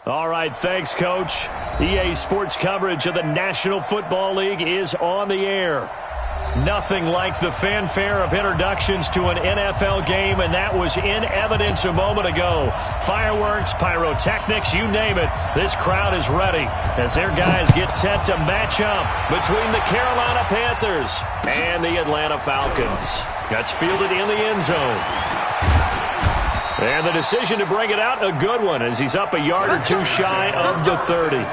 All right, thanks, Coach. EA Sports coverage of the National Football League is on the air. Nothing like the fanfare of introductions to an NFL game, and that was in evidence a moment ago. Fireworks, pyrotechnics, you name it. This crowd is ready as their guys get set to match up between the Carolina Panthers and the Atlanta Falcons. That's fielded in the end zone. And the decision to bring it out, a good one, as he's up a yard or two shy of the 30.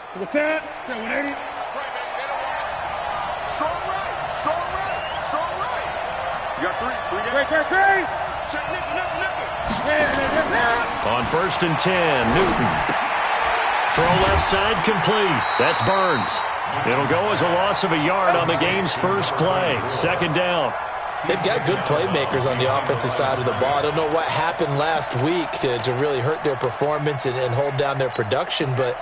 To the set, 180. That's right, baby. They don't want it. Strong right. You got three. Great. Check nickel. On 1st and 10, Newton. Throw left side complete. That's Burns. It'll go as a loss of a yard on the game's first play. 2nd down. They've got good playmakers on the offensive side of the ball. I don't know what happened last week to really hurt their performance and hold down their production, but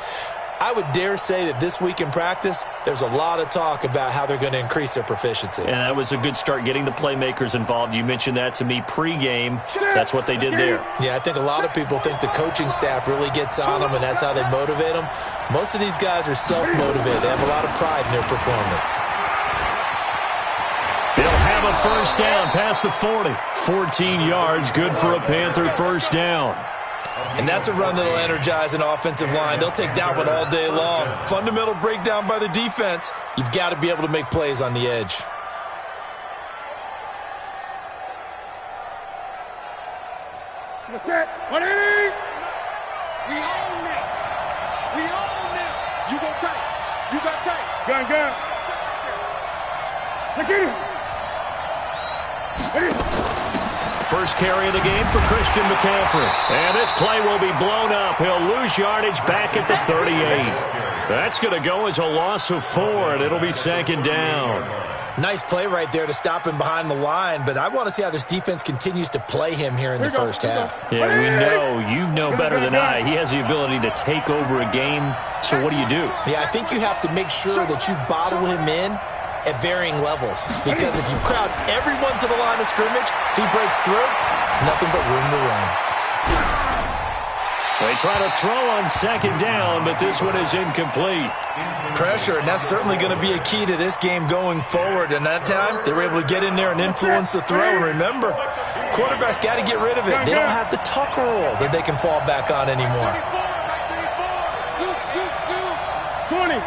I would dare say that this week in practice, there's a lot of talk about how they're going to increase their proficiency. And that was a good start, getting the playmakers involved. You mentioned that to me pregame. That's what they did there. Yeah, I think a lot of people think the coaching staff really gets on them, and that's how they motivate them. Most of these guys are self-motivated. They have a lot of pride in their performance. They'll have a first down past the 40. 14 yards, good for a Panther first down. And that's a run that'll energize an offensive line. They'll take that one all day long. Fundamental breakdown by the defense. You've got to be able to make plays on the edge. Set, 180. We own it. You go tight. You got tight. Gun. Look at it. First carry of the game for Christian McCaffrey. And this play will be blown up. He'll lose yardage back at the 38. That's going to go as a loss of 4, and it'll be 2nd down. Nice play right there to stop him behind the line, but I want to see how this defense continues to play him here in the first half. Yeah, you know better than I. He has the ability to take over a game, so what do? Yeah, I think you have to make sure that you bottle him in at varying levels, because if you crowd everyone to the line of scrimmage, if he breaks through, there's nothing but room to run. They try to throw on 2nd down, but this one is incomplete. Pressure, and that's certainly going to be a key to this game going forward. And that time, they were able to get in there and influence the throw. And remember, quarterbacks got to get rid of it. They don't have the tuck roll that they can fall back on anymore. 20.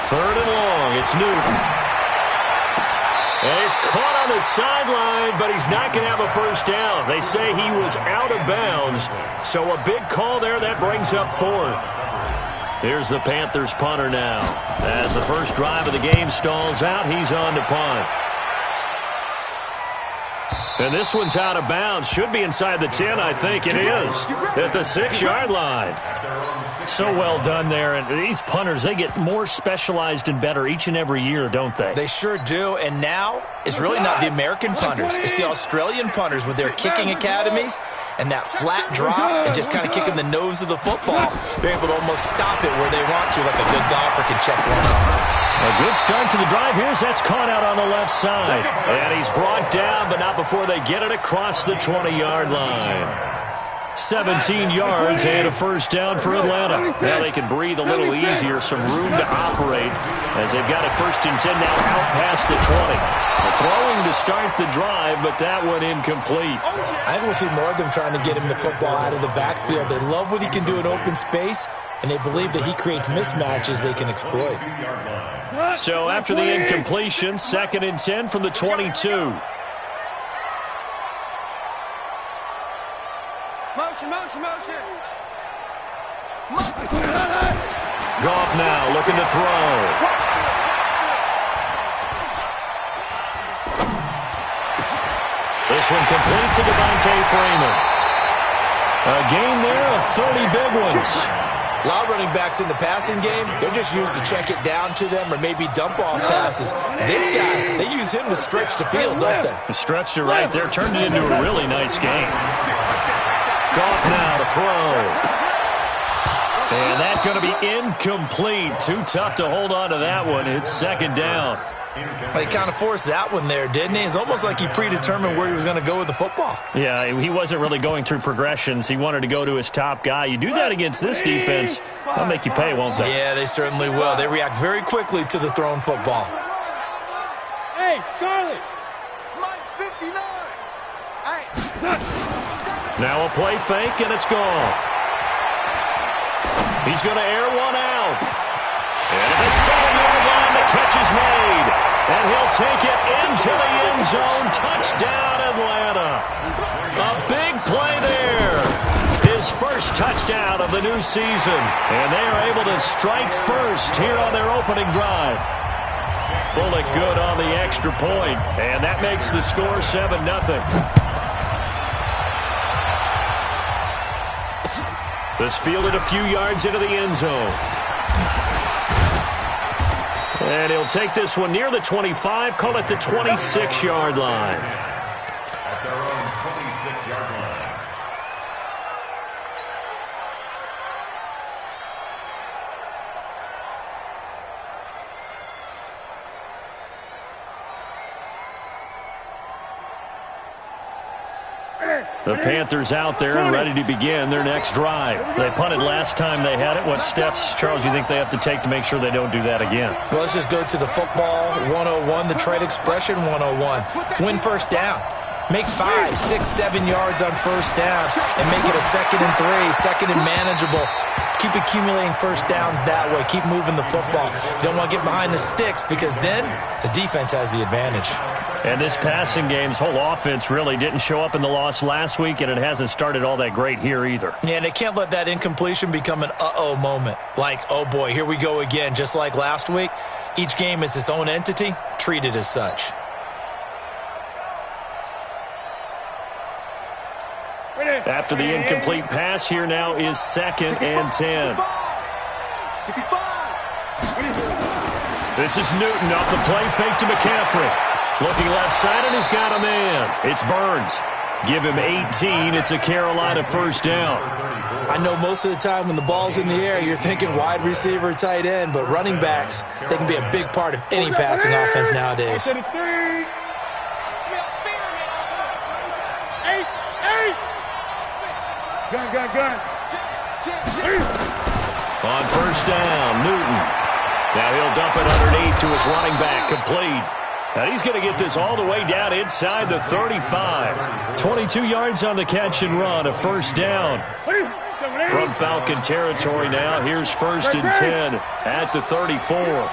3rd and long. It's Newton. And he's caught on the sideline, but he's not going to have a first down. They say he was out of bounds. So a big call there. That brings up 4th. Here's the Panthers punter now. As the first drive of the game stalls out, he's on to punt. And this one's out of bounds. Should be inside the 10, I think it is. At the 6-yard line. So well done there. And these punters, they get more specialized and better each and every year, don't they? They sure do. And now it's really not the American punters. It's the Australian punters with their kicking academies and that flat drop and just kind of kicking the nose of the football. They're able to almost stop it where they want to, like a good golfer can check one off. A good start to the drive. Here's that's caught out on the left side. And he's brought down, but not before they get it across the 20-yard line. 17 yards and a first down for Atlanta. Now they can breathe a little easier, some room to operate as they've got it 1st and 10 now out past the 20. Throwing to start the drive, but that one incomplete. I think we'll see more of them trying to get him the football out of the backfield. They love what he can do in open space, and they believe that he creates mismatches they can exploit. So after the incompletion, 2nd and 10 from the 22. Motion. Goff now looking to throw. This one complete to Devontae Freeman. A game there of 30 big ones. A lot of running backs in the passing game, they're just used to check it down to them or maybe dump off passes. This guy, they use him to stretch the field, don't they? He stretched it right there, turned it into a really nice game. Goff now to throw. And that's going to be incomplete. Too tough to hold on to that one. It's second down. He kind of forced that one there, didn't he? It's almost like he predetermined where he was going to go with the football. Yeah, he wasn't really going through progressions. He wanted to go to his top guy. You do that against this defense, they'll make you pay, won't they? Yeah, they certainly will. They react very quickly to the thrown football. Hey, Charlie. Mine's 59. Hey. Now a play fake, and it's gone. He's going to air one out. And at the 7-yard line, the catch is made. And he'll take it into the end zone. Touchdown, Atlanta. A big play there. His first touchdown of the new season. And they are able to strike first here on their opening drive. Bullet good on the extra point. And that makes the score 7-0. This fielded a few yards into the end zone. And he'll take this one near the 25, call it the 26-yard line. At their own 26-yard line. The Panthers out there and ready to begin their next drive. They punted last time they had it. What steps, Charles, you think they have to take to make sure they don't do that again? Well, let's just go to the football 101, the trade expression 101. Win first down. Make 5, 6, 7 yards on first down and make it a 2nd and 3, 2nd and manageable. Keep accumulating first downs that way. Keep moving the football. You don't want to get behind the sticks because then the defense has the advantage. And this passing game's whole offense really didn't show up in the loss last week, and it hasn't started all that great here either. Yeah, and they can't let that incompletion become an uh-oh moment. Like, oh boy, here we go again, just like last week. Each game is its own entity, treated as such. After the incomplete pass, here now is 2nd and 10. This is Newton off the play fake to McCaffrey. Looking left side, and he's got a man. It's Burns. Give him 18. It's a Carolina first down. I know most of the time when the ball's in the air, you're thinking wide receiver, tight end, but running backs, they can be a big part of any passing offense nowadays. Gun. On first down, Newton. Now he'll dump it underneath to his running back, complete. And he's going to get this all the way down inside the 35. 22 yards on the catch and run, a first down. From Falcon territory now, here's 1st and 10 at the 34.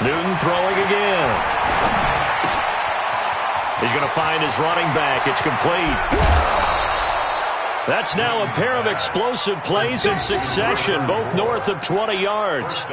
Newton throwing again. He's going to find his running back. It's complete. That's now a pair of explosive plays in succession, both north of 20 yards.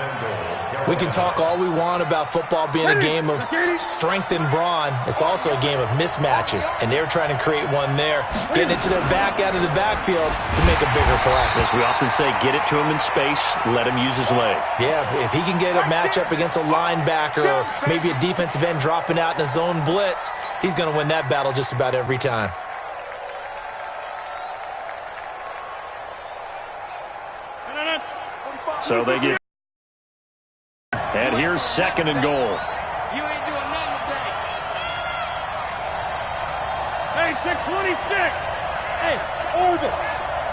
We can talk all we want about football being a game of strength and brawn. It's also a game of mismatches, and they're trying to create one there, getting it to their back out of the backfield to make a bigger play. As we often say, get it to him in space, let him use his leg. Yeah, if he can get a matchup against a linebacker or maybe a defensive end dropping out in a zone blitz, he's going to win that battle just about every time. So they get, and here's 2nd and goal. You ain't doing nothing today. Hey, check 26. Hey, over.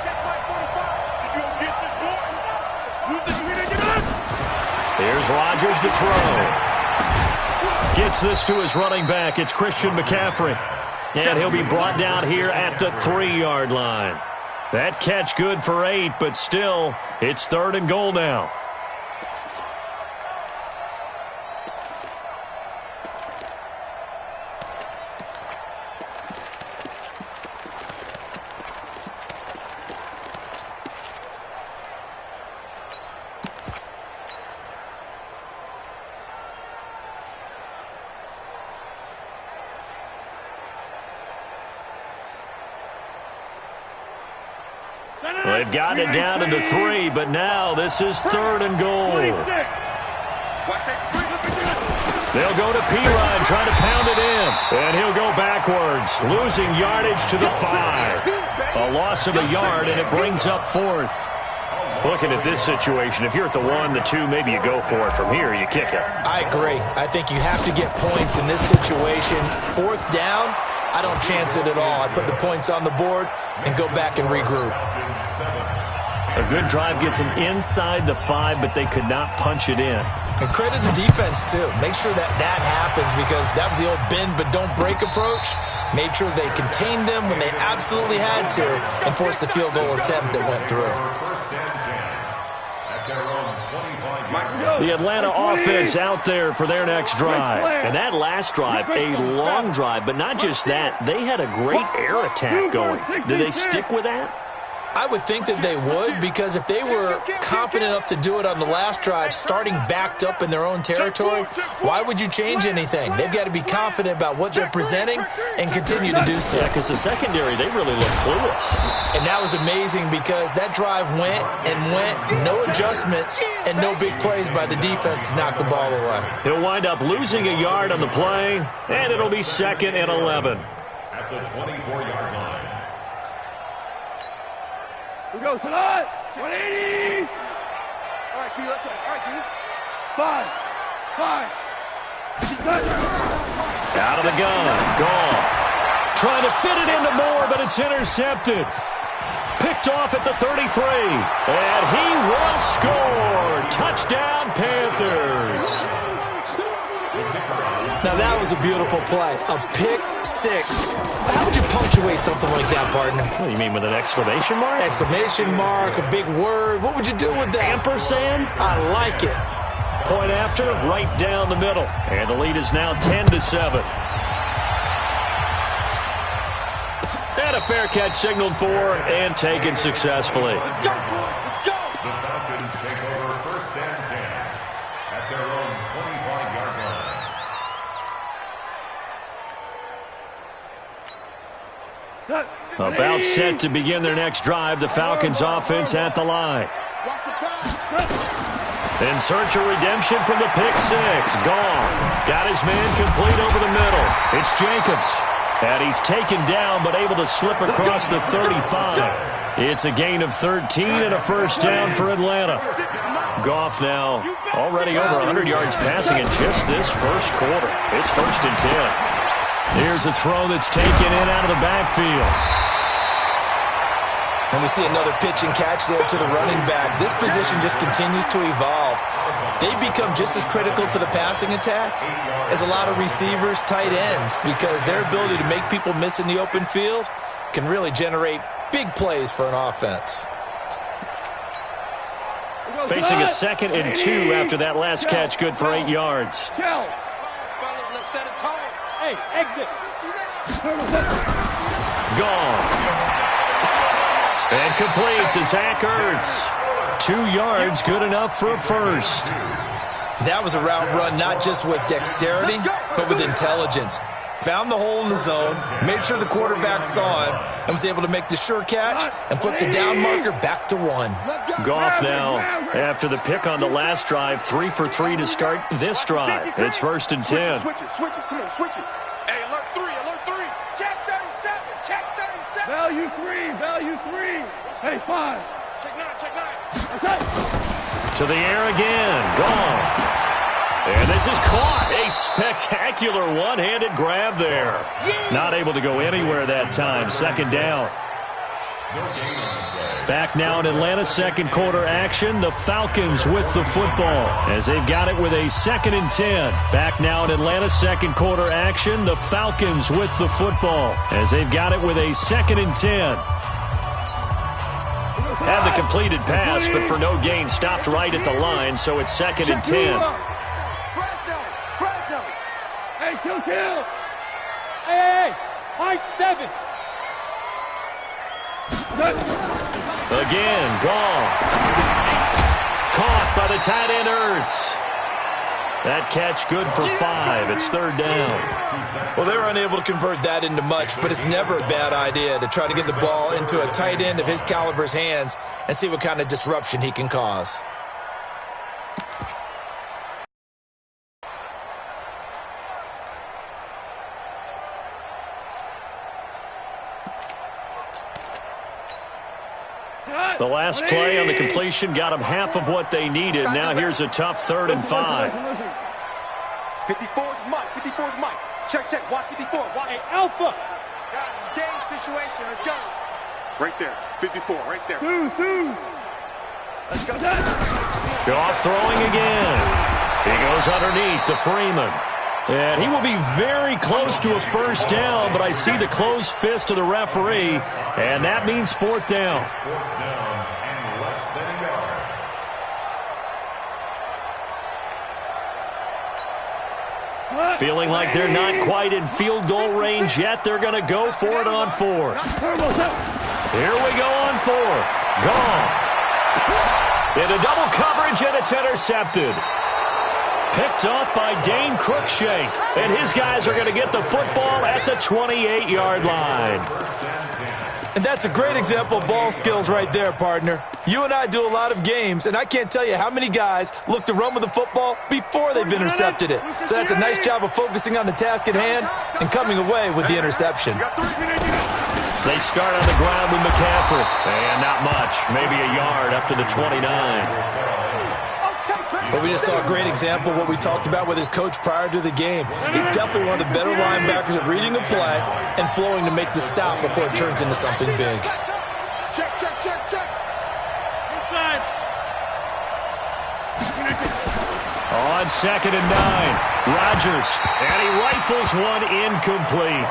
Check my 45. You don't get this ball. You think you're going to get us? Here's Rodgers to throw. Gets this to his running back. It's Christian McCaffrey. And he'll be brought down here at the 3-yard line. That catch good for 8, but still, it's 3rd and goal now. Well, they've gotten it down to the 3, but now this is 3rd and goal. They'll go to P-Run, try to pound it in. And he'll go backwards, losing yardage to the 5. A loss of a yard, and it brings up 4th. Looking at this situation, if you're at the 1, the 2, maybe you go for it. From here, you kick it. I agree. I think you have to get points in this situation. 4th down, I don't chance it at all. I put the points on the board and go back and regroup. A good drive gets them inside the 5, but they could not punch it in. And credit the defense, too. Make sure that happens, because that was the old bend but don't break approach. Made sure they contained them when they absolutely had to and forced the field goal attempt that went through. The Atlanta offense out there for their next drive. And that last drive, a long drive, but not just that. They had a great air attack going. Did they stick with that? I would think that they would, because if they were confident enough to do it on the last drive, starting backed up in their own territory, why would you change anything? They've got to be confident about what they're presenting and continue to do so. Yeah, because the secondary, they really look clueless. And that was amazing, because that drive went and went, no adjustments, and no big plays by the defense to knock the ball away. He'll wind up losing a yard on the play, and it'll be 2nd and 11. At the 24-yard line. We go to the 180. All right, T, let's go. All right, T. 5. Out of the gun. Goff. Trying to fit it into Moore, but it's intercepted. Picked off at the 33. And he will score. Touchdown, Panthers. Now, that was a beautiful play. A pick 6. How would you punctuate something like that, partner? What do you mean, with an exclamation mark? Exclamation mark, a big word. What would you do with that? Ampersand? I like it. Point after, right down the middle. And the lead is now 10-7. And a fair catch signaled for and taken successfully. Let's go. Let's go. The Falcons take over 1st and 10 at their own 25-yard line. About set to begin their next drive, the Falcons offense at the line. In search of redemption from the pick 6. Goff got his man complete over the middle. It's Jacobs. And he's taken down, but able to slip across the 35. It's a gain of 13 and a 1st down for Atlanta. Goff now already over 100 yards passing in just this 1st quarter. It's 1st and 10. Here's a throw that's taken in out of the backfield. And we see another pitch and catch there to the running back. This position just continues to evolve. They become just as critical to the passing attack as a lot of receivers, tight ends, because their ability to make people miss in the open field can really generate big plays for an offense. Facing a 2nd and 2 after that last catch, good for 8 yards. Hey, exit. Gone. And complete to Zach Ertz. 2 yards, good enough for a 1st. That was a route run not just with dexterity, but with intelligence. Found the hole in the zone, made sure the quarterback saw him, and was able to make the sure catch and flip the down marker back to 1. Goff now, after the pick on the last drive, 3 for 3 to start this drive. It's 1st and 10. Switch it. Come on, switch it. Hey, alert 3. Check 37. Value 3. Hey, 5. Check 9. Okay. To the air again. Goff. And this is caught. A spectacular one-handed grab there. Not able to go anywhere that time. 2nd down. Back now in Atlanta, 2nd quarter action. The Falcons with the football as they've got it with a 2nd and 10. Back now in Atlanta, 2nd quarter action. The Falcons with the football as they've got it with a 2nd and 10. Had the completed pass, but for no gain, stopped right at the line, so it's 2nd and 10. Hey, kill. Hey, high 7. Again, Goff. Caught by the tight end Ertz. That catch good for 5. It's third down. Well, they were unable to convert that into much, but it's never a bad idea to try to get the ball into a tight end of his caliber's hands and see what kind of disruption he can cause. The last play on the completion got them half of what they needed. Now here's a tough 3rd and 5. 54's Mike. 54's Mike. Check, check. Watch 54. Watch. Hey, Alpha. Guys, it's game situation. Let's go. Right there. 54. Right there. Two. Let's go. Go off throwing again. He goes underneath to Freeman. And he will be very close to a first down, but I see the closed fist of the referee, and that means 4th down. 4th down and less than a yard. Feeling like they're not quite in field goal range yet. They're going to go for it on 4th. Here we go on 4th. Goff. Into double coverage, and it's intercepted. Picked up by Dane Cruikshank. And his guys are going to get the football at the 28-yard line. And that's a great example of ball skills right there, partner. You and I do a lot of games, and I can't tell you how many guys look to run with the football before they've intercepted it. So that's a nice job of focusing on the task at hand and coming away with the interception. They start on the ground with McCaffrey. And not much. Maybe a yard up to the 29. But we just saw a great example of what we talked about with his coach prior to the game. He's definitely one of the better linebackers at reading a play and flowing to make the stop before it turns into something big. Check. Inside. On 2nd and 9. Rodgers. And he rifles one incomplete.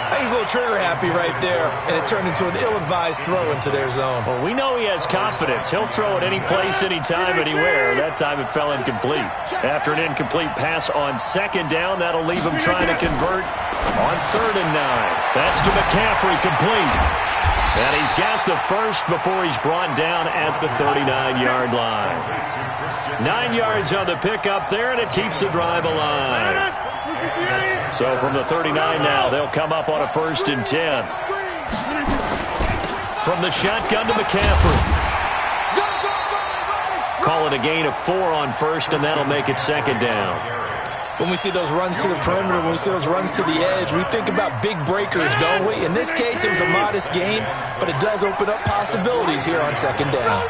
I think he's a little trigger happy right there, and it turned into an ill-advised throw into their zone. Well, we know he has confidence. He'll throw it any place, anytime, anywhere. That time it fell incomplete. After an incomplete pass on 2nd down, that'll leave him trying to convert on 3rd and 9. That's to McCaffrey, complete. And he's got the first before he's brought down at the 39-yard line. 9 yards on the pickup there, and it keeps the drive alive. So from the 39 now, they'll come up on a 1st and 10. From the shotgun to McCaffrey. Call it a gain of 4 on 1st, and that'll make it 2nd down. When we see those runs to the perimeter, when we see those runs to the edge, we think about big breakers, don't we? In this case, it was a modest gain, but it does open up possibilities here on 2nd down.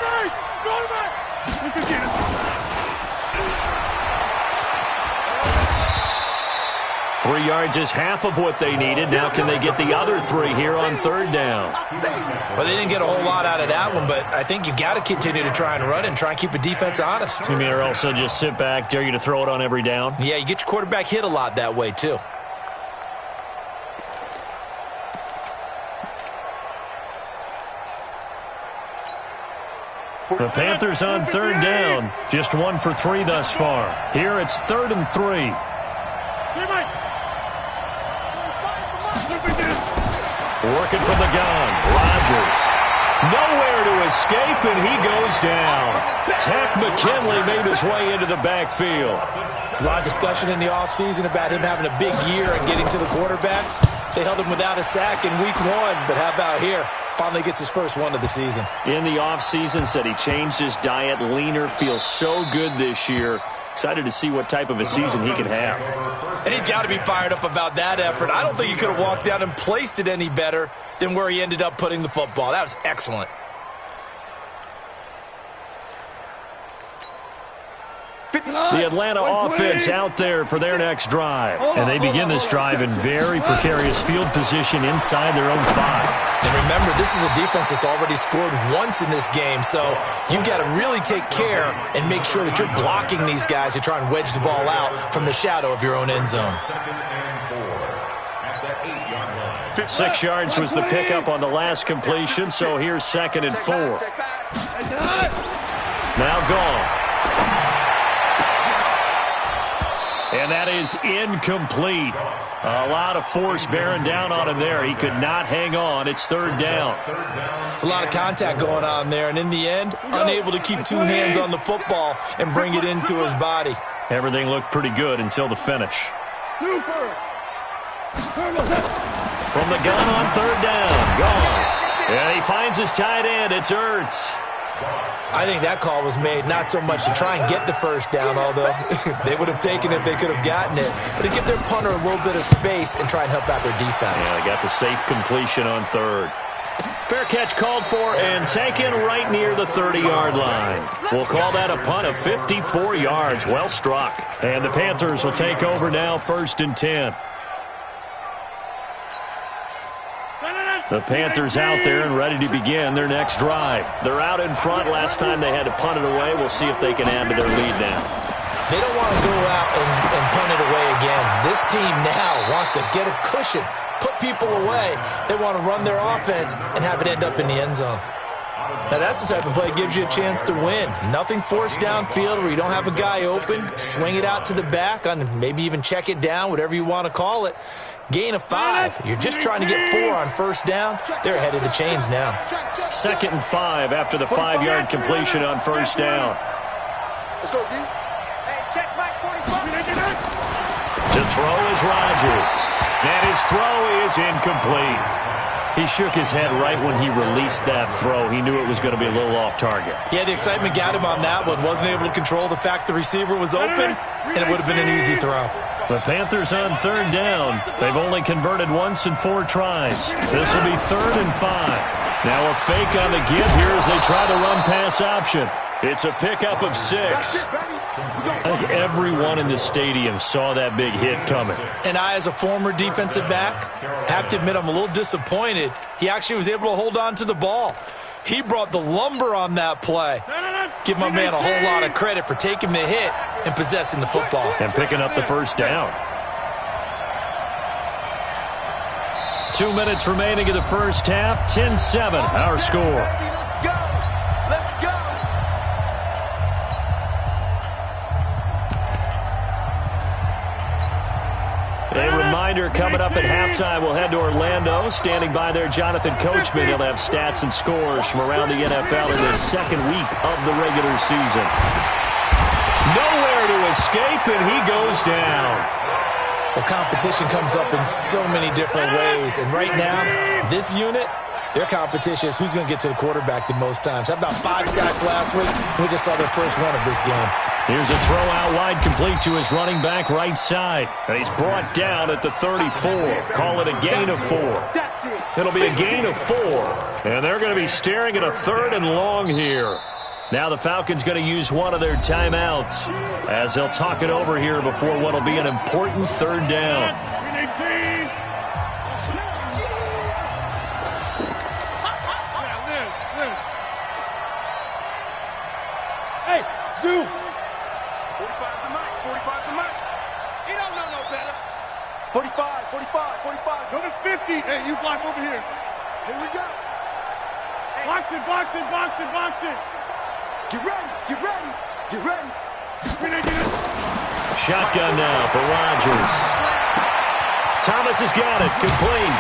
3 yards is half of what they needed. Now can they get the other 3 here on 3rd down? Well, they didn't get a whole lot out of that one, but I think you've got to continue to try and run and try and keep the defense honest. You mean or also just sit back, dare you to throw it on every down? Yeah, you get your quarterback hit a lot that way, too. The Panthers on 3rd down. Just 1 for 3 thus far. Here it's 3rd and 3. Working from the gun. Rodgers. Nowhere to escape, and he goes down. Tack McKinley made his way into the backfield. There's a lot of discussion in the offseason about him having a big year and getting to the quarterback. They held him without a sack in week 1, but how about here? Finally gets his first one of the season. In the offseason, said he changed his diet, leaner, feels so good this year. Excited to see what type of a season he can have. And he's got to be fired up about that effort. I don't think he could have walked down and placed it any better than where he ended up putting the football. That was excellent. The Atlanta offense out there for their next drive. And they begin this drive in very precarious field position inside their own 5. And remember, this is a defense that's already scored once in this game, so you've got to really take care and make sure that you're blocking these guys who try and wedge the ball out from the shadow of your own end zone. 6 yards was the pickup on the last completion, so here's 2nd and 4. Now Goff. And that is incomplete. A lot of force bearing down on him there. He could not hang on. It's 3rd down. It's a lot of contact going on there, and in the end, unable to keep 2 hands on the football and bring it into his body. Everything looked pretty good until the finish. From the gun on third down. Gone. And he finds his tight end. It's Ertz. I think that call was made not so much to try and get the first down, although they would have taken it if they could have gotten it, but to give their punter a little bit of space and try and help out their defense. Yeah, they got the safe completion on third. Fair catch called for and taken right near the 30-yard line. We'll call that a punt of 54 yards. Well struck. And the Panthers will take over now, 1st and 10. The Panthers out there and ready to begin their next drive. They're out in front. Last time they had to punt it away. We'll see if they can add to their lead now. They don't want to go out and punt it away again. This team now wants to get a cushion, put people away. They want to run their offense and have it end up in the end zone. Now, that's the type of play that gives you a chance to win. Nothing forced downfield where you don't have a guy open. Swing it out to the back, on maybe even check it down, whatever you want to call it. Gain of 5. You're just trying to get 4 on first down. They're ahead of the chains now. 2nd and 5 after the 5-yard completion on first down. Let's go, D. Hey, check Mike 45. To throw is Rodgers. And his throw is incomplete. He shook his head right when he released that throw. He knew it was going to be a little off target. Yeah, the excitement got him on that one. Wasn't able to control the fact the receiver was open, and it would have been an easy throw. The Panthers on third down. They've only converted once in 4 tries. This will be 3rd and 5. Now a fake on the give here as they try the run-pass option. It's a pickup of 6. I think everyone in the stadium saw that big hit coming. And I, as a former defensive back, have to admit I'm a little disappointed. He actually was able to hold on to the ball. He brought the lumber on that play. Give my man a whole lot of credit for taking the hit and possessing the football. And picking up the first down. 2 minutes remaining in the first half. 10-7, our score. Let's go. Let's go. A reminder coming up at halftime, we'll head to Orlando. Standing by there, Jonathan Coachman. He'll have stats and scores from around the NFL in the 2nd week of the regular season. Nowhere to escape, and he goes down. Well, competition comes up in so many different ways. And right now, this unit, their competition is who's going to get to the quarterback the most times. How about 5 sacks last week? We just saw their first one of this game. Here's a throw out wide, complete to his running back right side. And he's brought down at the 34. Call it a gain of 4. It'll be a gain of 4. And they're going to be staring at a 3rd and long here. Now the Falcons going to use one of their timeouts as they'll talk it over here before what will be an important 3rd down. Hey, Zoo. 45 to Mike. 45 to Mike. He don't know no better. 45, 45, 45. Go to 50. Hey, you block over here. Here we go. Hey. Box it, box it, box it, box it. Get ready, get ready, get ready. Shotgun now for Rodgers. Thomas has got it, complete.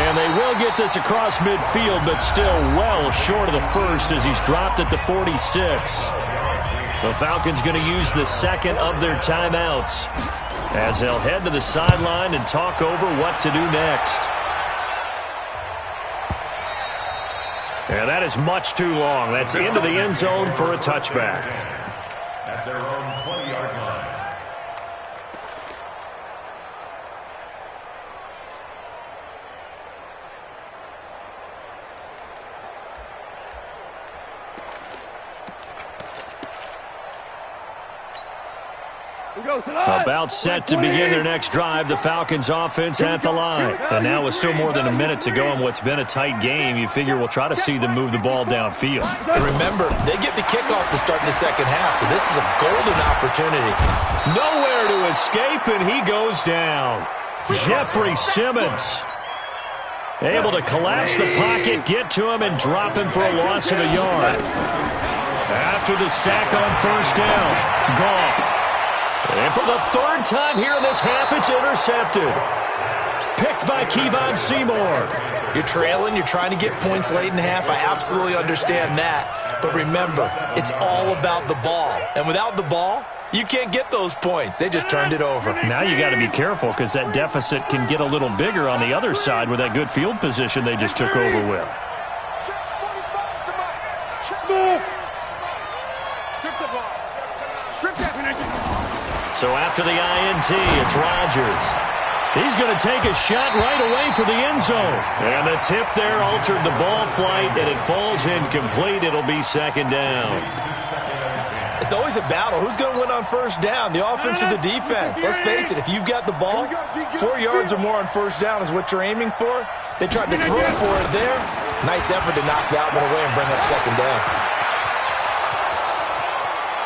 And they will get this across midfield, but still well short of the first as he's dropped at the 46. The Falcons going to use the 2nd of their timeouts as they'll head to the sideline and talk over what to do next. And that is much too long. That's into the end zone for a touchback. At their own 20-yard line. About set to begin their next drive, the Falcons offense at the line. And now with still more than a minute to go in what's been a tight game, you figure we'll try to see them move the ball downfield. And remember, they get the kickoff to start the second half, so this is a golden opportunity. Nowhere to escape, and he goes down. Jeffrey Simmons able to collapse the pocket, get to him, and drop him for a loss of a yard. After the sack on first down, Goff. And for the 3rd time here in this half, it's intercepted. Picked by Kevon Seymour. You're trailing. You're trying to get points late in the half. I absolutely understand that. But remember, it's all about the ball. And without the ball, You can't get those points. They just turned it over. Now you got to be careful because that deficit can get a little bigger on the other side with that good field position they just took over with. So after the INT, it's Rodgers. He's going to take a shot right away for the end zone. And the tip there altered the ball flight, and it falls incomplete. It'll be second down. It's always a battle. Who's going to win on first down, the offense or the defense? Let's face it, if you've got the ball, 4 yards or more on first down is what you're aiming for. They tried to throw for it there. Nice effort to knock that one away and bring up second down.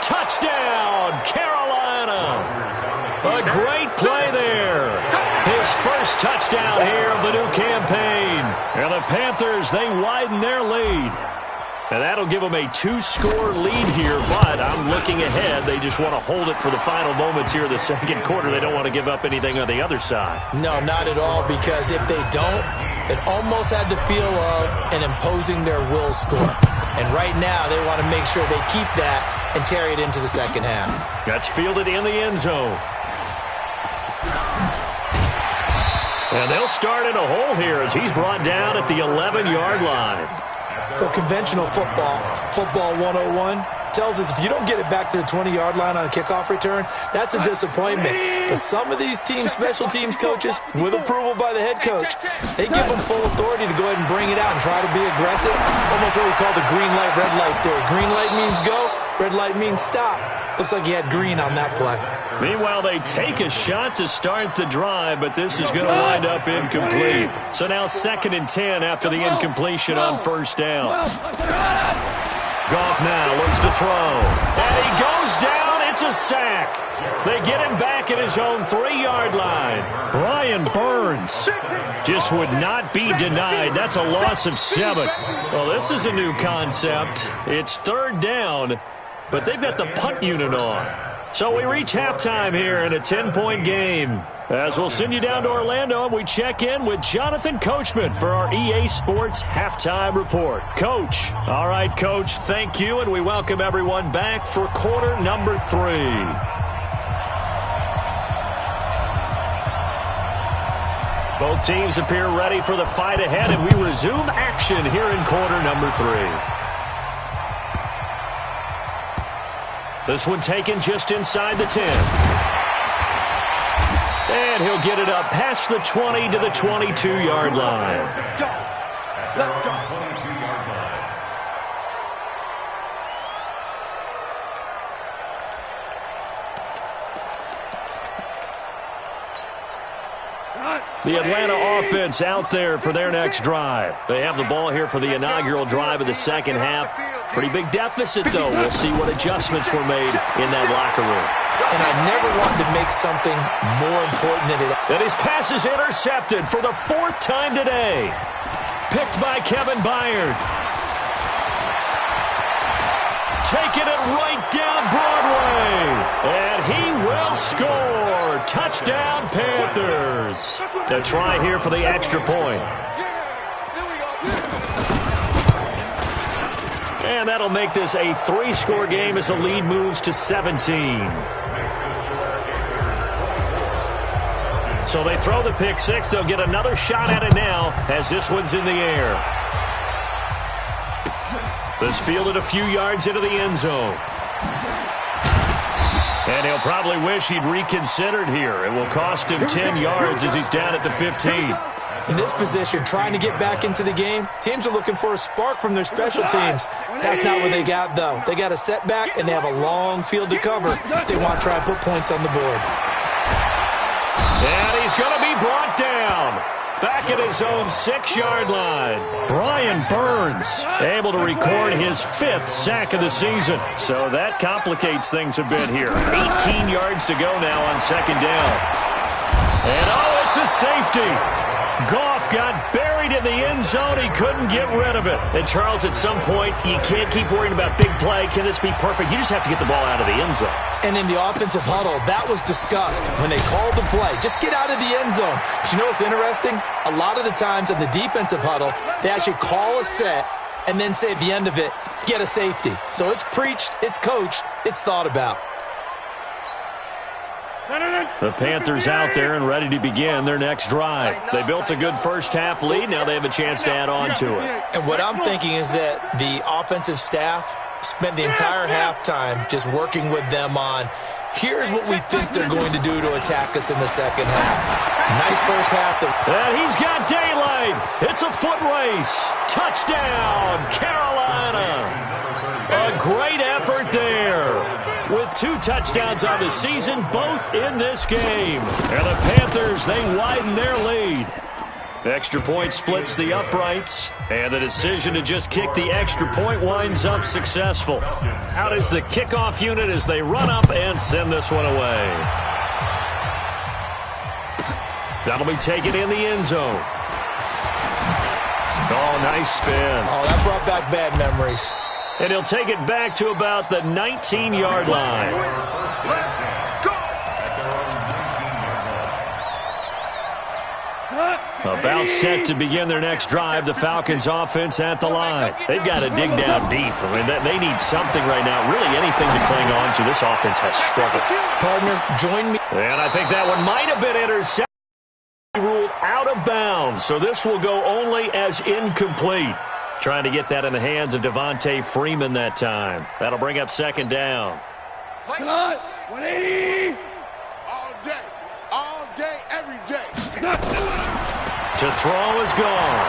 Touchdown, Carolina. A great play there. His first touchdown here of the new campaign. And the Panthers, they widen their lead. And that'll give them a 2-score lead here, but I'm looking ahead. They just want to hold it for the final moments here in the second quarter. They don't want to give up anything on the other side. No, not at all, because if they don't, it almost had the feel of an imposing their will score. And right now, they want to make sure they keep that and carry it into the second half. That's fielded in the end zone. And they'll start in a hole here as he's brought down at the 11-yard line. Well, conventional football 101, tells us if you don't get it back to the 20-yard line on a kickoff return, that's a disappointment. But some of these teams, special teams coaches, with approval by the head coach, they give them full authority to go ahead and bring it out and try to be aggressive. Almost what we call the green light, red light theory. Green light means go, red light means stop. Looks like he had green on that play. Meanwhile, they take a shot to start the drive, but this is going to wind up incomplete. So now 2nd and 10 after the incompletion on first down. Goff now looks to throw. And he goes down. It's a sack. They get him back at his own 3-yard line. Brian Burns just would not be denied. That's a loss of 7. Well, this is a new concept. It's 3rd down, but they've got the punt unit on. So we reach halftime here in a 10-point game. As we'll send you down to Orlando, and we check in with Jonathan Coachman for our EA Sports Halftime Report. Coach. All right, Coach, thank you, and we welcome everyone back for quarter number 3. Both teams appear ready for the fight ahead, and we resume action here in quarter number 3. This one taken just inside the 10. And he'll get it up past the 20 to the 22-yard line. Let's go. Let's go. 22-yard line. The Atlanta offense out there for their next drive. They have the ball here for the inaugural drive of the second half. Pretty big deficit, though. We'll see what adjustments were made in that locker room. And I never wanted to make something more important than it. And his pass is intercepted for the 4th time today. Picked by Kevin Byard. Taking it right down Broadway. And he will score. Touchdown, Panthers. A try here for the extra point. And that'll make this a 3-score game as the lead moves to 17. So they throw the pick 6. They'll get another shot at it now as this one's in the air. This fielded a few yards into the end zone. And he'll probably wish he'd reconsidered here. It will cost him 10 yards as he's down at the 15. In this position, trying to get back into the game, teams are looking for a spark from their special teams. That's not what they got, though. They got a setback, and they have a long field to cover if they want to try and put points on the board. And he's going to be brought down. Back at his own 6-yard line. Brian Burns able to record his 5th sack of the season. So that complicates things a bit here. 18 yards to go now on second down. And oh, it's a safety. Goff got buried in the end zone. He couldn't get rid of it. And, Charles, at some point, you can't keep worrying about big play. Can this be perfect? You just have to get the ball out of the end zone. And in the offensive huddle, that was discussed when they called the play. Just get out of the end zone. But you know what's interesting? A lot of the times in the defensive huddle, they actually call a set and then say at the end of it, get a safety. So it's preached, it's coached, it's thought about. The Panthers out there and ready to begin their next drive. They built a good first-half lead. Now they have a chance to add on to it. And what I'm thinking is that the offensive staff spent the entire halftime just working with them on, here's what we think they're going to do to attack us in the second half. Nice first half. And he's got daylight. It's a foot race. Touchdown, Carolina. A great effort there. With 2 touchdowns on the season, both in this game. And the Panthers, they widen their lead. The extra point splits the uprights, and the decision to just kick the extra point winds up successful. Out is the kickoff unit as they run up and send this one away. That'll be taken in the end zone. Oh, nice spin. Oh, that brought back bad memories. And he'll take it back to about the 19-yard line. About set to begin their next drive, the Falcons offense at the line. They've got to dig down deep. I mean, they need something right now, really anything to cling on to. This offense has struggled. Partner, join me. And I think that one might have been intercepted. Ruled out of bounds, so this will go only as incomplete. Trying to get that in the hands of Devontae Freeman that time. That'll bring up second down. 180. All day, every day. To throw is gone.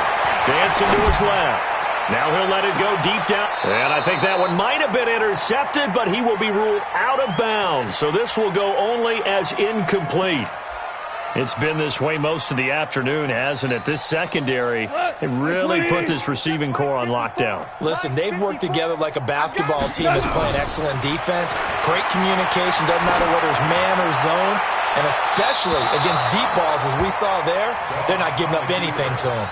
Dancing to his left. Now he'll let it go deep down. And I think that one might have been intercepted, but he will be ruled out of bounds. So this will go only as incomplete. It's been this way most of the afternoon, hasn't it? This secondary, they really put this receiving core on lockdown. Listen, they've worked together like a basketball team that's playing excellent defense. Great communication, doesn't matter whether it's man or zone. And especially against deep balls, as we saw there, they're not giving up anything to them.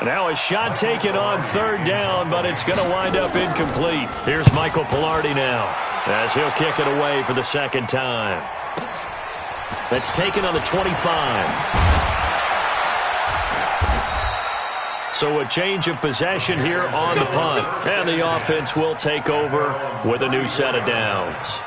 Now a shot taken on third down, but it's going to wind up incomplete. Here's Michael Pilardi now, as he'll kick it away for the second time. That's taken on the 25. So a change of possession here on the punt. And the offense will take over with a new set of downs.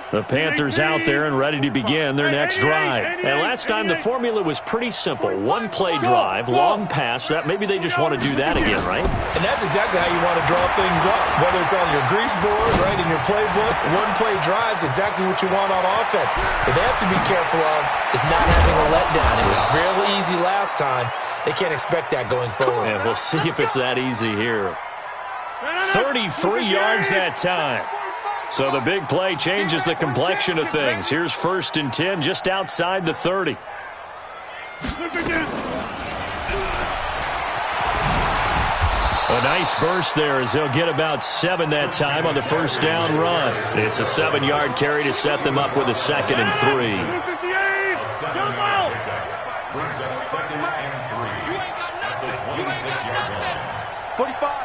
The Panthers out there and ready to begin their next drive. And last time the formula was pretty simple. One play drive, long pass. That maybe they just want to do that again, right? And that's exactly how you want to draw things up. Whether it's on your grease board, right, in your playbook, one play drive's exactly what you want on offense. What they have to be careful of is not having a letdown. It was real easy last time. They can't expect that going forward. Yeah, we'll see if it's that easy here. 33 yards that time. So the big play changes the complexion of things. Here's 1st and 10 just outside the 30. A nice burst there as they'll get about 7 that time on the first down run. It's a 7-yard carry to set them up with a 2nd and 3. Brings up 2nd and 3 at the 26-yard line. 45.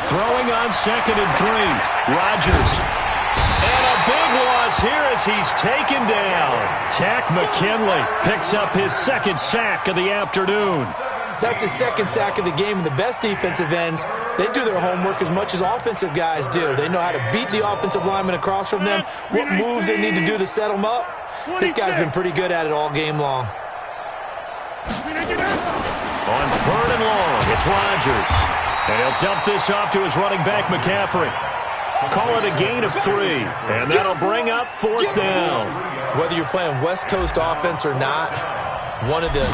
Throwing on 2nd and 3. Rodgers. And a big loss here as he's taken down. Tack McKinley picks up his 2nd sack of the afternoon. That's his 2nd sack of the game. And the best defensive ends, they do their homework as much as offensive guys do. They know how to beat the offensive lineman across from them, what moves they need to do to set them up. This guy's been pretty good at it all game long. On 3rd and long, it's Rodgers. And he'll dump this off to his running back, McCaffrey. Call it a gain of 3. And that'll bring up 4th down. Whether you're playing West Coast offense or not, one of the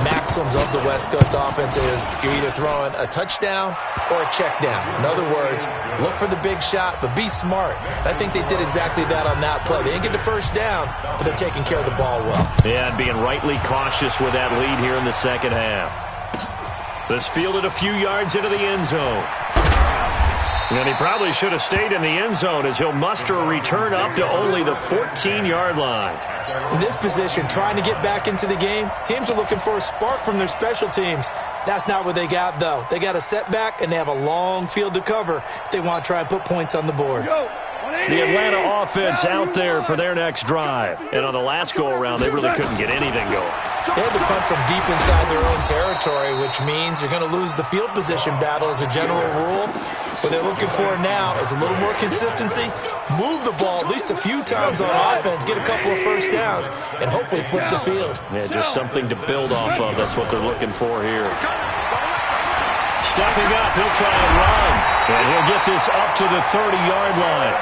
maxims of the West Coast offense is you're either throwing a touchdown or a check down. In other words, look for the big shot, but be smart. I think they did exactly that on that play. They didn't get the first down, but they're taking care of the ball well. Yeah, and being rightly cautious with that lead here in the second half. This fielded a few yards into the end zone. And he probably should have stayed in the end zone as he'll muster a return up to only the 14-yard line. In this position, trying to get back into the game, teams are looking for a spark from their special teams. That's not what they got, though. They got a setback, and they have a long field to cover if they want to try and put points on the board. The Atlanta offense out there for their next drive. And on the last go-around, they really couldn't get anything going. They had to punt from deep inside their own territory, which means you're going to lose the field position battle as a general rule. What they're looking for now is a little more consistency, move the ball at least a few times on offense, get a couple of first downs, and hopefully flip the field. Yeah, just something to build off of. That's what they're looking for here. Stepping up, he'll try and run. And he'll get this up to the 30-yard line.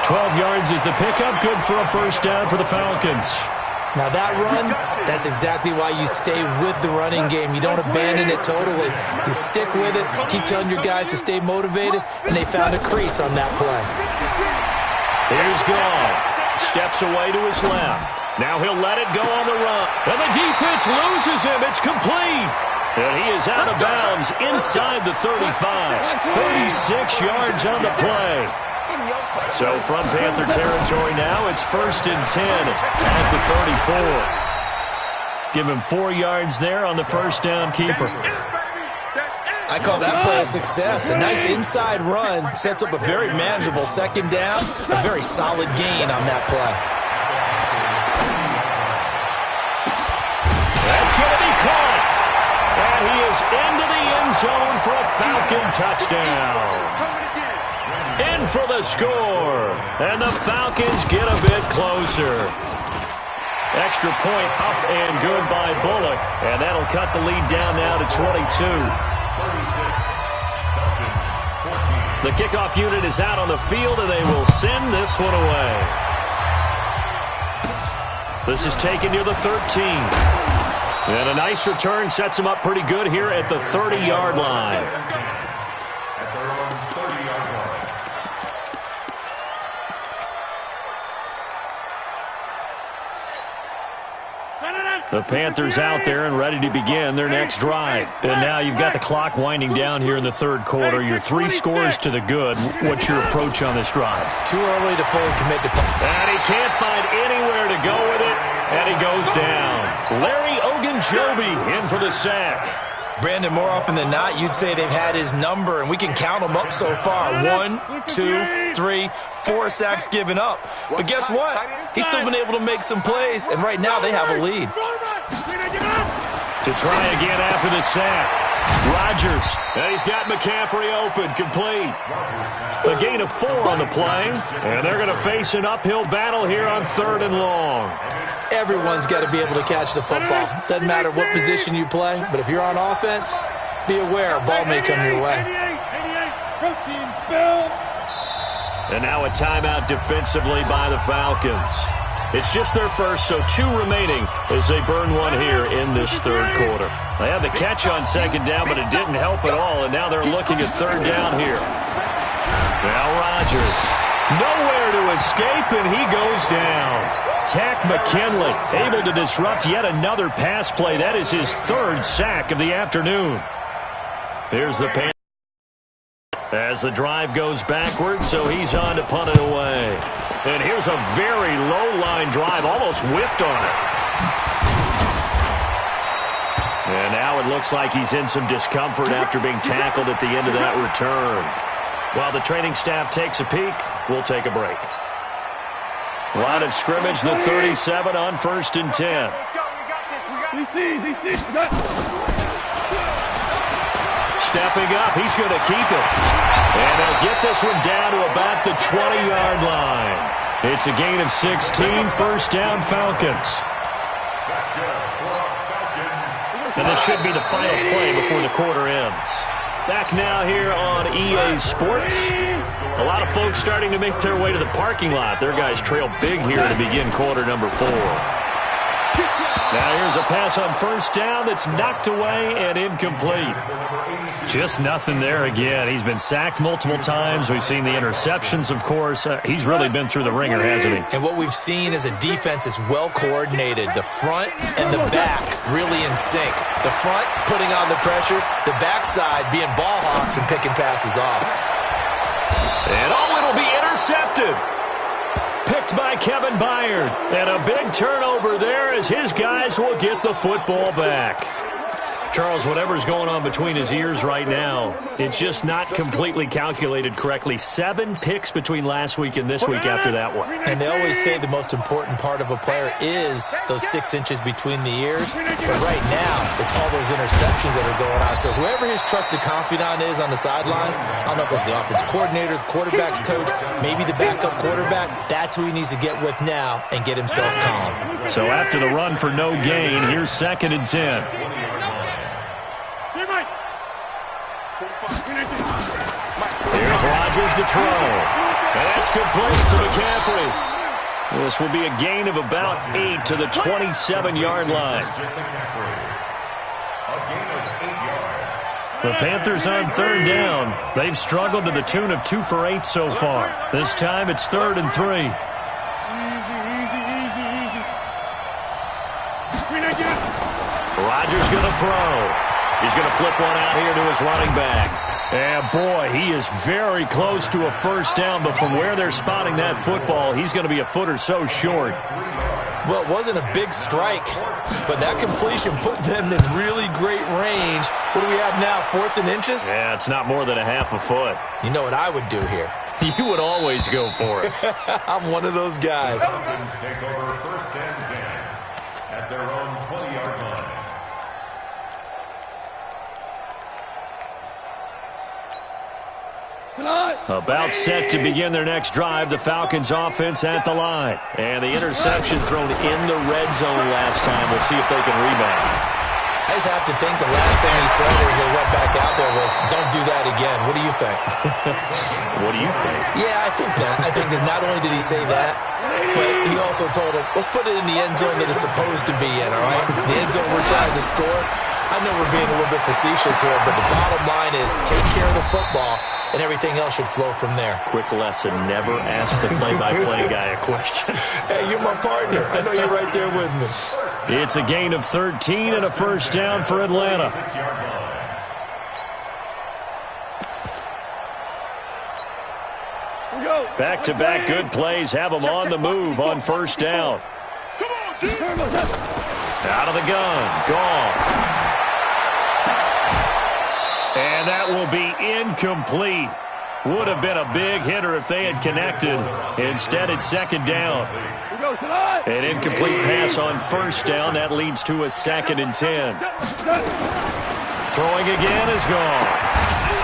12 yards is the pickup. Good for a first down for the Falcons. Now that run, that's exactly why you stay with the running game. You don't abandon it totally. You stick with it, keep telling your guys to stay motivated, and they found a crease on that play. Here's Goff. Steps away to his left. Now he'll let it go on the run. And the defense loses him. It's complete. And he is out of bounds inside the 35. 36 yards on the play. So from Panther territory now, it's 1st and 10 at the 34. Give him 4 yards there on the first down keeper. I call that play a success. A nice inside run sets up a very manageable second down, a very solid gain on that play. That's going to be caught. And he is into the end zone for a Falcon touchdown. In for the score, and the Falcons get a bit closer. Extra point up and good by Bullock, and that'll cut the lead down now to 22. The kickoff unit is out on the field, and they will send this one away. This is taken near the 13. And a nice return sets them up pretty good here at the 30-yard line. The Panthers out there and ready to begin their next drive. And now you've got the clock winding down here in the third quarter. Your 3 scores to the good. What's your approach on this drive? Too early to fully commit to punt. And he can't find anywhere to go with it. And he goes down. Larry Ogunjobi in for the sack. Brandon, more often than not, you'd say they've had his number, and we can count them up so far. 1, 2, 3, 4 sacks given up. But guess what? He's still been able to make some plays, and right now they have a lead. To try again after the sack. Rodgers. And he's got McCaffrey open, complete. A gain of 4 on the play, and they're going to face an uphill battle here on 3rd and long. Everyone's got to be able to catch the football. Doesn't matter what position you play, but if you're on offense, be aware a ball may come your way. And now a timeout defensively by the Falcons. It's just their first, so 2 remaining as they burn one here in this third quarter. They had the catch on second down, but it didn't help at all, and now they're looking at third down here. Now Rodgers, nowhere to escape, and he goes down. Tack McKinley able to disrupt yet another pass play. That is his 3rd sack of the afternoon. Here's the pan as the drive goes backwards, so he's on to punt it away. And here's a very low-line drive, almost whiffed on it. And now it looks like he's in some discomfort after being tackled at the end of that return. While the training staff takes a peek, we'll take a break. Line of scrimmage, the 37 on 1st and 10. Stepping up, he's going to keep it. And they'll get this one down to about the 20-yard line. It's a gain of 16, first down Falcons. And this should be the final play before the quarter ends. Back now here on EA Sports. A lot of folks starting to make their way to the parking lot. Their guys trail big here to begin quarter number 4. Now here's a pass on first down that's knocked away and incomplete. Just nothing there again. He's been sacked multiple times. We've seen the interceptions, of course. He's really been through the ringer, hasn't he? And what we've seen is a defense that's well coordinated. The front and the back really in sync. The front putting on the pressure, the backside being ball hawks and picking passes off. And it'll be intercepted. Picked by Kevin Byard. And a big turnover there as his guys will get the football back. Charles, whatever's going on between his ears right now, it's just not completely calculated correctly. 7 picks between last week and this week after that one. And they always say the most important part of a player is those 6 inches between the ears. But right now, it's all those interceptions that are going on. So whoever his trusted confidant is on the sidelines, I don't know if it's the offense coordinator, the quarterback's coach, maybe the backup quarterback, that's who he needs to get with now and get himself calm. So after the run for no gain, here's 2nd and 10. Here's Rodgers to throw. And that's complete to McCaffrey. This will be a gain of about 8 to the 27-yard line. The Panthers on 3rd down. They've struggled to the tune of 2 for 8 so far. This time it's 3rd and 3. Rodgers going to throw. He's going to flip one out here to his running back. And, boy, he is very close to a first down, but from where they're spotting that football, he's going to be a foot or so short. Well, it wasn't a big strike, but that completion put them in really great range. What do we have now, 4th and inches? Yeah, it's not more than a half a foot. You know what I would do here? You would always go for it. I'm one of those guys. Falcons take over 1st and 10 at their own 20-yard line. About set to begin their next drive, the Falcons offense at the line. And the interception thrown in the red zone last time. We'll see if they can rebound. I just have to think the last thing he said as they went back out there was, don't do that again. What do you think? What do you think? Yeah, I think that. I think that not only did he say that, but he also told him, let's put it in the end zone that it's supposed to be in, all right? The end zone we're trying to score. I know we're being a little bit facetious here, but the bottom line is take care of the football, and everything else should flow from there. Quick lesson, never ask the play-by-play guy a question. Hey, you're my partner. I know you're right there with me. It's a gain of 13 and a first down for Atlanta. Back-to-back good plays have them on the move on first down. Out of the gun, gone. And that will be incomplete. Would have been a big hitter if they had connected. Instead, it's 2nd down. An incomplete pass on first down. That leads to a 2nd and 10. Throwing again is gone.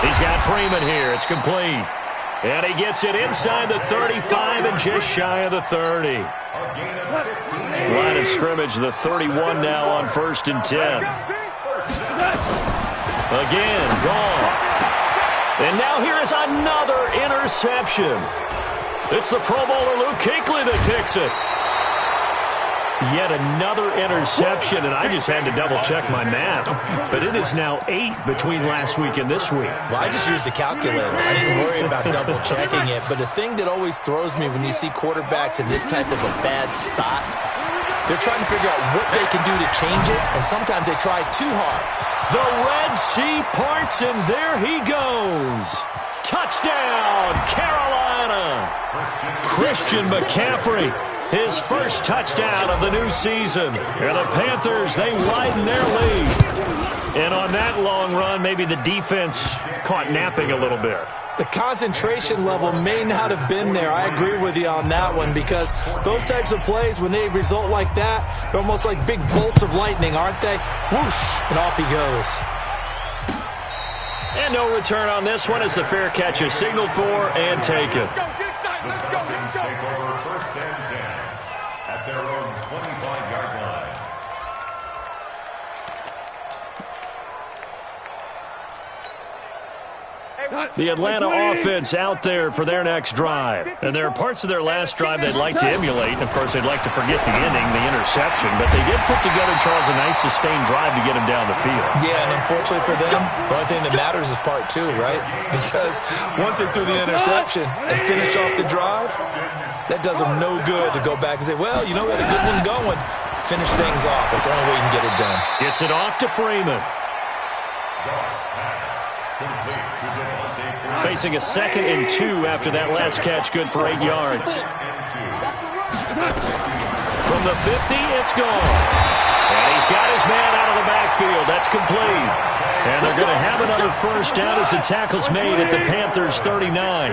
He's got Freeman here. It's complete. And he gets it inside the 35 and just shy of the 30. Line of scrimmage, the 31 now on 1st and 10. Again, Goff. And now here is another interception. It's the Pro Bowler Luke Kuechly that picks it. Yet another interception, and I just had to double-check my math. But it is now 8 between last week and this week. Well, I just used the calculator. I didn't worry about double-checking it. But the thing that always throws me when you see quarterbacks in this type of a bad spot, they're trying to figure out what they can do to change it, and sometimes they try too hard. The Red Sea parts, and there he goes. Touchdown, Carolina. Christian McCaffrey, his first touchdown of the new season. And the Panthers, they widen their lead. And on that long run, maybe the defense caught napping a little bit. The concentration level may not have been there. I agree with you on that one, because those types of plays, when they result like that, they're almost like big bolts of lightning, aren't they? Whoosh, and off he goes. And no return on this one as the fair catch is signaled for and taken. The Falcons take over 1st and 10 at their own 25-yard line. The Atlanta offense out there for their next drive. And there are parts of their last drive they'd like to emulate. And, of course, they'd like to forget the ending, the interception. But they did put together, Charles, a nice sustained drive to get him down the field. Yeah, and unfortunately for them, the only thing that matters is part 2, right? Because once they threw the interception and finished off the drive, that does them no good to go back and say, well, you know, we had a good one going. Finish things off. That's the only way you can get it done. Gets it off to Freeman. Facing a 2nd and 2 after that last catch, good for 8 yards. From the 50, it's gone. And he's got his man out of the backfield. That's complete. And they're going to have another first down as the tackle's made at the Panthers' 39.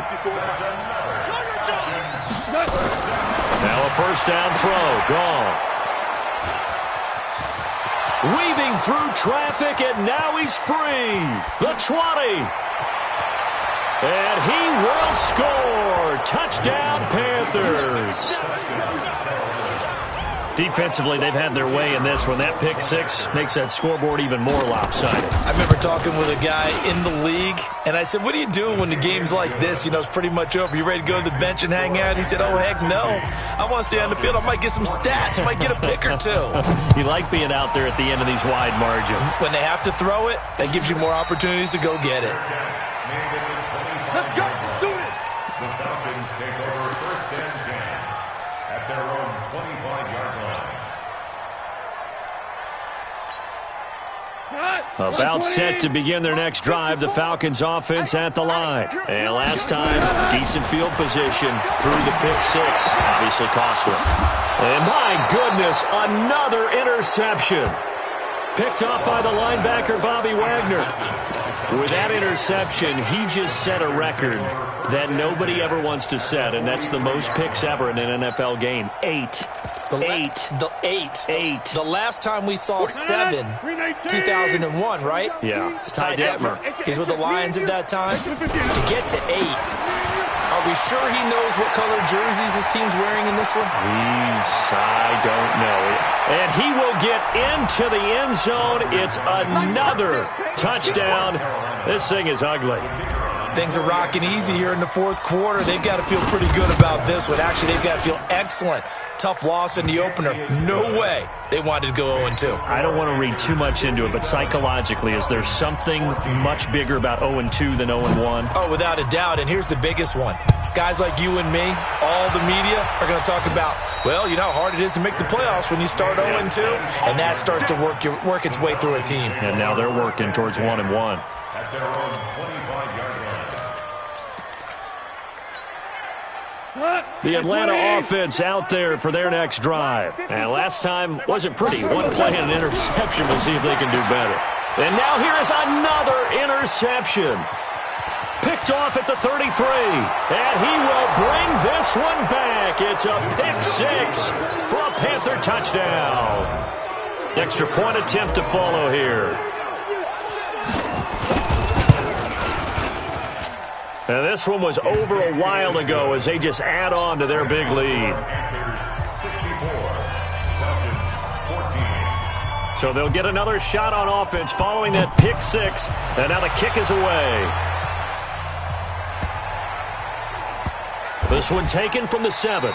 Now a first down throw. Gone. Weaving through traffic, and now he's free. The 20. And he will score. Touchdown, Panthers. Defensively, they've had their way in this one. That pick six makes that scoreboard even more lopsided. I remember talking with a guy in the league, and I said, what do you do when the game's like this? You know, it's pretty much over. You ready to go to the bench and hang out? He said, oh, heck no. I want to stay on the field. I might get some stats. I might get a pick or two. You like being out there at the end of these wide margins. When they have to throw it, that gives you more opportunities to go get it. Let's go. Do it. The Falcons take over first and 10 at their own 25-yard line. About set to begin their next drive, the Falcons offense at the line. And last time, decent field position through the pick six. Obviously costly. And my goodness, another interception. Picked off by the linebacker, Bobby Wagner. With that interception, he just set a record that nobody ever wants to set, and that's the most picks ever in an NFL game. Eight. The last time we saw 7, 2001, right? Yeah. It's Ty Detmer. He's with the Lions at that time. To get to 8, are we sure he knows what color jerseys his team's wearing in this one? I don't know. And he will get into the end zone. It's another touchdown. This thing is ugly. Things are rocking easy here in the fourth quarter. They've got to feel pretty good about this one. Actually, they've got to feel excellent. Tough loss in the opener. No way they wanted to go 0-2. I don't want to read too much into it, but psychologically, is there something much bigger about 0-2 than 0-1? Oh, without a doubt, and here's the biggest one. Guys like you and me, all the media, are going to talk about, well, you know how hard it is to make the playoffs when you start 0-2, and that starts to work its way through a team. And now they're working towards 1-1. At their own 25-yard line. The Atlanta offense out there for their next drive. And last time wasn't pretty. One play and an interception. We'll see if they can do better. And now here is another interception. Picked off at the 33. And he will bring this one back. It's a pick six for a Panther touchdown. Extra point attempt to follow here. And this one was over a while ago as they just add on to their big lead. So they'll get another shot on offense following that pick six. And now the kick is away. This one taken from the 7.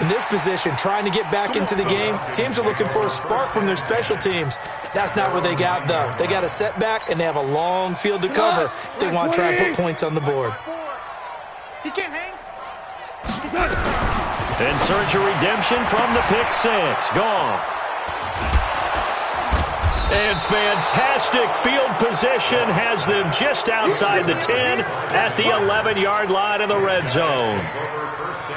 In this position, trying to get back into the game, teams are looking for a spark from their special teams. That's not what they got, though. They got a setback, and they have a long field to cover if they want to try and put points on the board. He can't hang. In search of redemption from the pick six. Goff. And fantastic field position has them just outside the 10 at the 11-yard line in the red zone.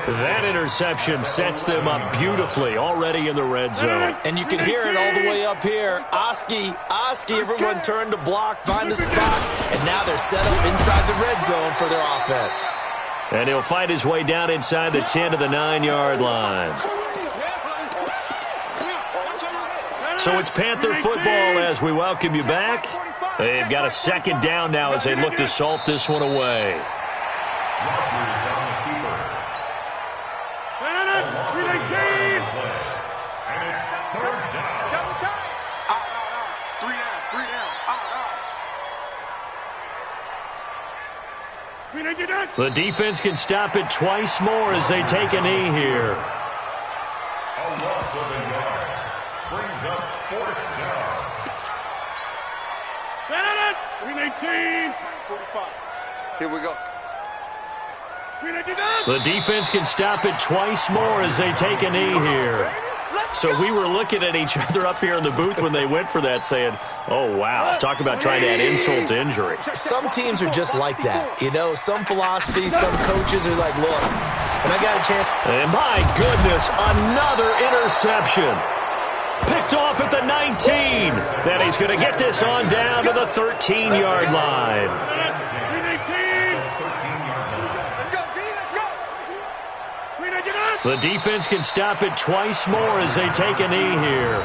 That interception sets them up beautifully already in the red zone. And you can hear it all the way up here. Oski, everyone turned to block, find a spot, and now they're set up inside the red zone for their offense. And he'll fight his way down inside the 10 to the 9-yard line. So it's Panther football as we welcome you back. They've got a second down now as they look to salt this one away. The defense can stop it twice more as they take a knee here. A loss of a yard. Brings up fourth down. 319. 45. Here we go. The defense can stop it twice more as they take a knee here. So we were looking at each other up here in the booth when they went for that saying, oh, wow, talk about trying to add insult to injury. Some teams are just like that. You know, some philosophies, some coaches are like, look, when I got a chance. And my goodness, another interception. Picked off at the 19. Then he's going to get this on down to the 13-yard line. The defense can stop it twice more as they take a knee here.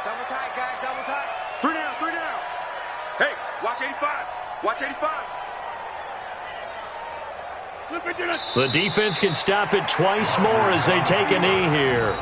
Double tight, guys, double tight. 3 down, 3 down. Hey, watch 85. Watch 85. The defense can stop it twice more as they take a knee here.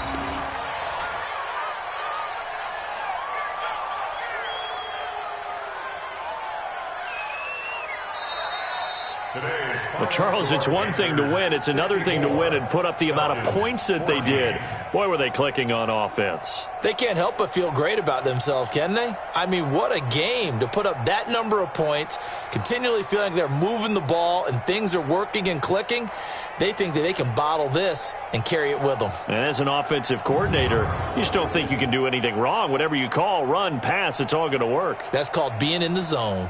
Well, Charles, it's one thing to win. It's another thing to win and put up the amount of points that they did. Boy, were they clicking on offense. They can't help but feel great about themselves, can they? I mean, what a game to put up that number of points, continually feeling like they're moving the ball and things are working and clicking. They think that they can bottle this and carry it with them. And as an offensive coordinator, you just don't think you can do anything wrong. Whatever you call, run, pass, it's all going to work. That's called being in the zone.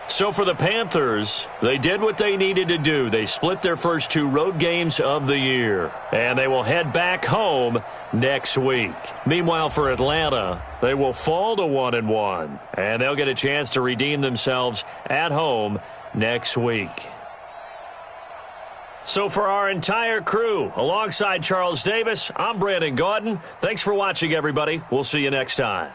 So for the Panthers, they did what they needed to do. They split their first 2 road games of the year, and they will head back home next week. Meanwhile, for Atlanta, they will fall to 1-1, and they'll get a chance to redeem themselves at home next week. So for our entire crew, alongside Charles Davis, I'm Brandon Gaudin. Thanks for watching, everybody. We'll see you next time.